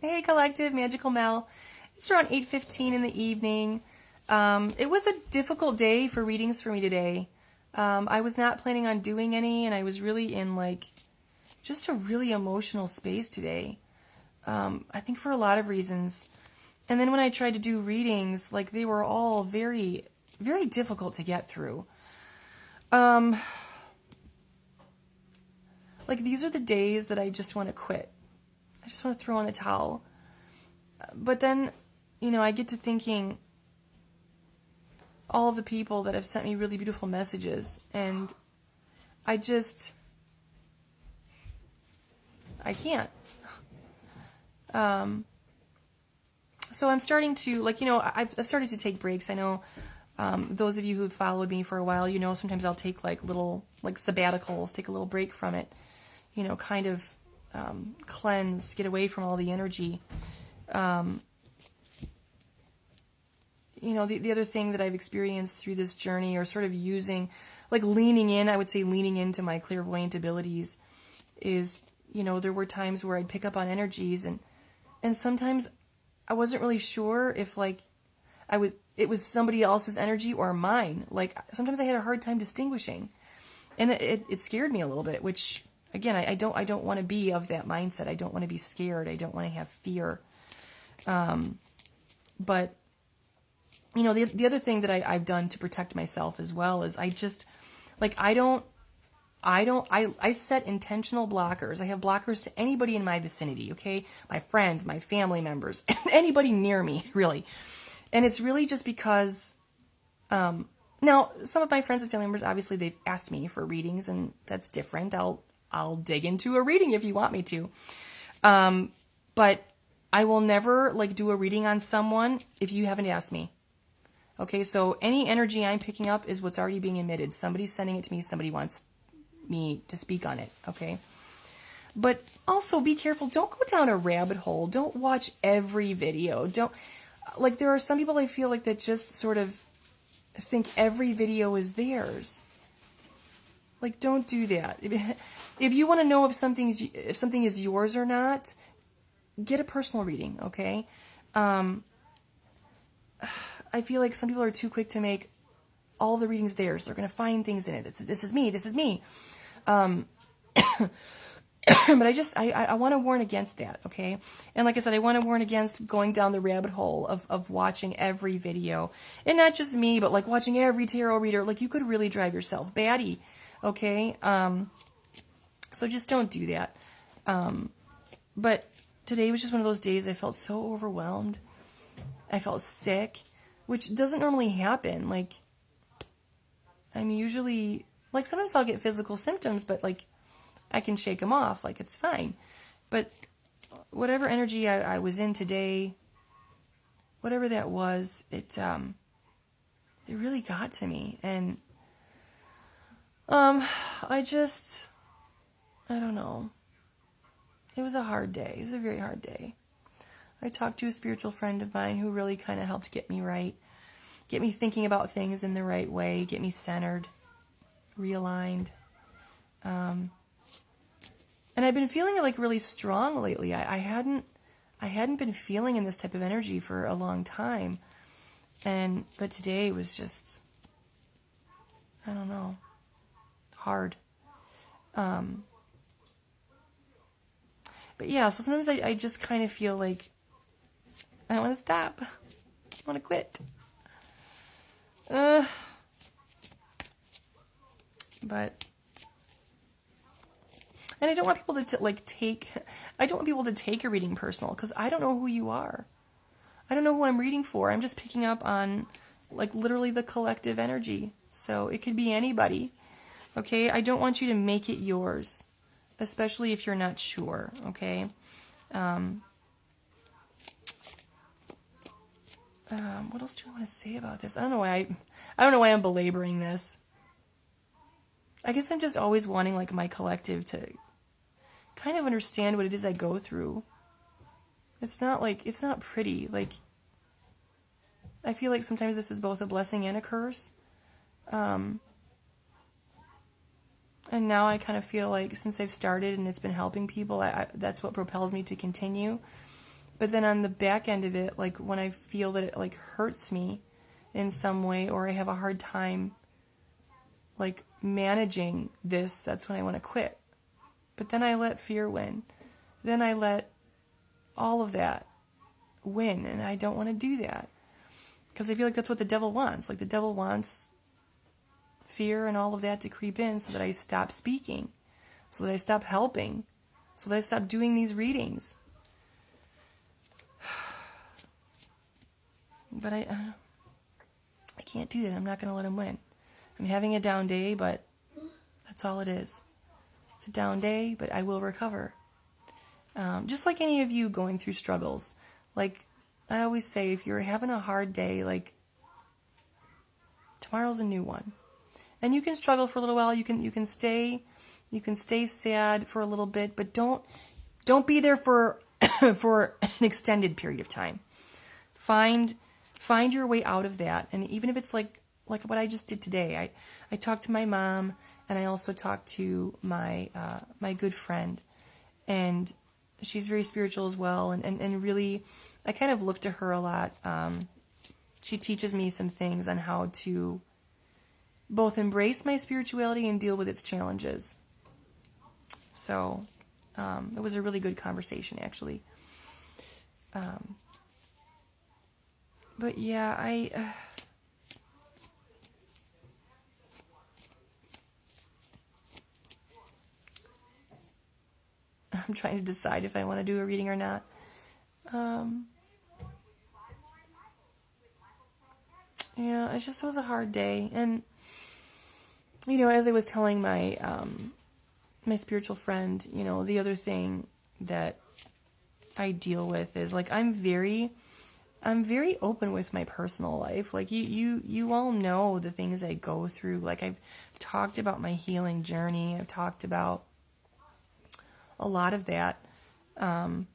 Hey, Collective, Magical Mel. It's around 8:15 in the evening. It was a difficult day for readings for me today. I was not planning on doing any, and I was really in just a really emotional space today. I think for a lot of reasons. And then when I tried to do readings, they were all very, very difficult to get through. These are the days that I just want to quit. I just want to throw in the towel. But then, I get to thinking all of the people that have sent me really beautiful messages, and I can't. So I'm starting to, I've started to take breaks. I know those of you who've followed me for a while, sometimes I'll take little sabbaticals, take a little break from it, kind of cleanse, get away from all the energy. The other thing that I've experienced through this journey, or sort of using, leaning in, I would say leaning into my clairvoyant abilities, is, there were times where I'd pick up on energies, and sometimes I wasn't really sure if, it was somebody else's energy or mine. Sometimes I had a hard time distinguishing, and it scared me a little bit, which, again, I don't want to be of that mindset. I don't want to be scared. I don't want to have fear. But the other thing that I've done to protect myself as well is I set intentional blockers. I have blockers to anybody in my vicinity, okay? My friends, my family members, anybody near me, really. And it's really just because, now, some of my friends and family members, obviously, they've asked me for readings, and that's different. I'll dig into a reading if you want me to. But I will never, do a reading on someone if you haven't asked me. Okay, so any energy I'm picking up is what's already being emitted. Somebody's sending it to me. Somebody wants me to speak on it, okay? But also be careful. Don't go down a rabbit hole. Don't watch every video. There are some people I feel that just sort of think every video is theirs. Don't do that. If you want to know if something is yours or not, get a personal reading, okay? I feel like some people are too quick to make all the readings theirs. They're going to find things in it. This is me. This is me. But I want to warn against that, okay? And like I said, I want to warn against going down the rabbit hole of watching every video. And not just me, but watching every tarot reader. You could really drive yourself batty, okay? So just don't do that. But today was just one of those days I felt so overwhelmed. I felt sick, which doesn't normally happen. I'm usually, sometimes I'll get physical symptoms, but I can shake them off, it's fine. But whatever energy I was in today, whatever that was, it really got to me. And I don't know. It was a hard day. It was a very hard day. I talked to a spiritual friend of mine who really kind of helped get me right, get me thinking about things in the right way, get me centered, realigned. And I've been feeling it really strong lately. I hadn't been feeling in this type of energy for a long time. But today was just, I don't know, hard. But yeah, so sometimes I just kind of feel I want to stop. I want to quit. But, and I don't want people I don't want people to take a reading personal, because I don't know who you are. I don't know who I'm reading for. I'm just picking up on, literally the collective energy. So it could be anybody. Okay? I don't want you to make it yours, especially if you're not sure. Okay? What else do I want to say about this? I don't know why I'm belaboring this. I guess I'm just always wanting my collective to kind of understand what it is I go through. It's not pretty. I feel sometimes this is both a blessing and a curse. And now I kind of feel since I've started and it's been helping people, that's what propels me to continue. But then on the back end of it, like when I feel that it like hurts me in some way, or I have a hard time like managing this, that's when I want to quit. But then I let fear win. Then I let all of that win, and I don't want to do that. Because I feel like that's what the devil wants. Like the devil wants fear and all of that to creep in so that I stop speaking, so that I stop helping, so that I stop doing these readings. But I can't do that. I'm not going to let him win. I'm having a down day, but that's all it is. It's a down day, but I will recover. Just like any of you going through struggles. Like I always say, if you're having a hard day, like tomorrow's a new one. And you can struggle for a little while. You can stay sad for a little bit, but don't be there for for an extended period of time. Find your way out of that. And even if it's like what I just did today, I talked to my mom, and I also talked to my my good friend, and she's very spiritual as well, and really I kind of look to her a lot. She teaches me some things on how to both embrace my spirituality and deal with its challenges. So it was a really good conversation, actually. But yeah, I'm trying to decide if I want to do a reading or not. Yeah, it was a hard day. And, as I was telling my, my spiritual friend, the other thing that I deal with is like, I'm very open with my personal life. Like you all know the things I go through. Like I've talked about my healing journey. I've talked about a lot of that. And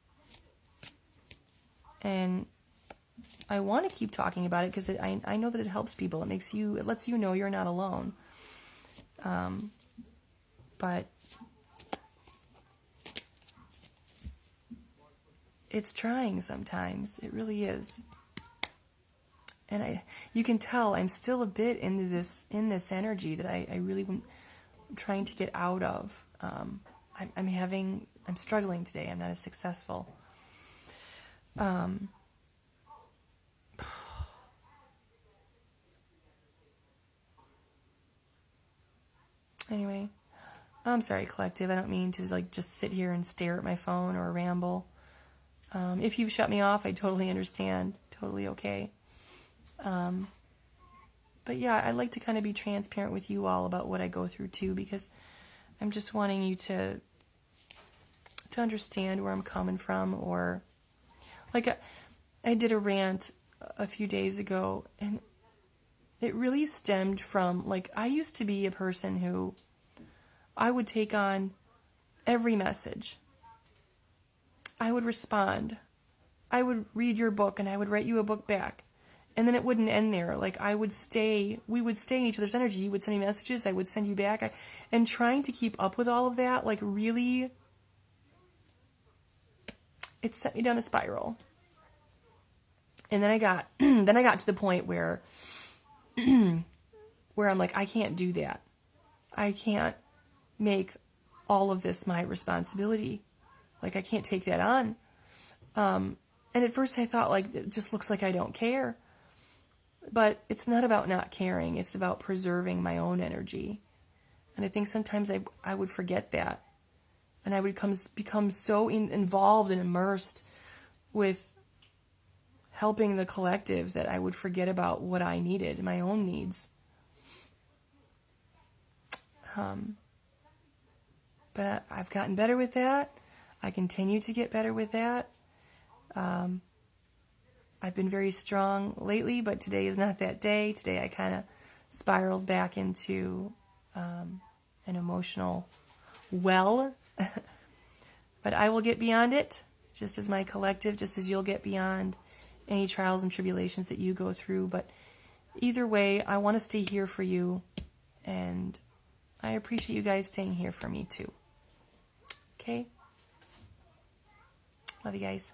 I want to keep talking about it because I know that it helps people. It lets you know you're not alone. But it's trying sometimes. It really is. And you can tell I'm still a bit in this energy that I really am trying to get out of. I'm struggling today. I'm not as successful. Anyway, I'm sorry, collective. I don't mean to just sit here and stare at my phone or ramble. If you've shut me off, I totally understand. Totally okay. But yeah, I like to kind of be transparent with you all about what I go through too, because I'm just wanting you to understand where I'm coming from. Or like I did a rant a few days ago, and it really stemmed from, like, I used to be a person who I would take on every message. I would respond. I would read your book and I would write you a book back. And then it wouldn't end there. Like we would stay in each other's energy. You would send me messages, I would send you back. And trying to keep up with all of that, like really, it sent me down a spiral. And then I got to the point where I'm like, I can't do that. I can't make all of this my responsibility. Like I can't take that on. And at first I thought, like, it just looks like I don't care. But it's not about not caring. It's about preserving my own energy. And I think sometimes I would forget that. And I would become so involved and immersed with helping the collective that I would forget about what I needed, my own needs. But I've gotten better with that. I continue to get better with that. I've been very strong lately, but today is not that day. Today I kind of spiraled back into an emotional well. But I will get beyond it, just as my collective, just as you'll get beyond any trials and tribulations that you go through. But either way, I want to stay here for you, and I appreciate you guys staying here for me too. Okay? Love you guys.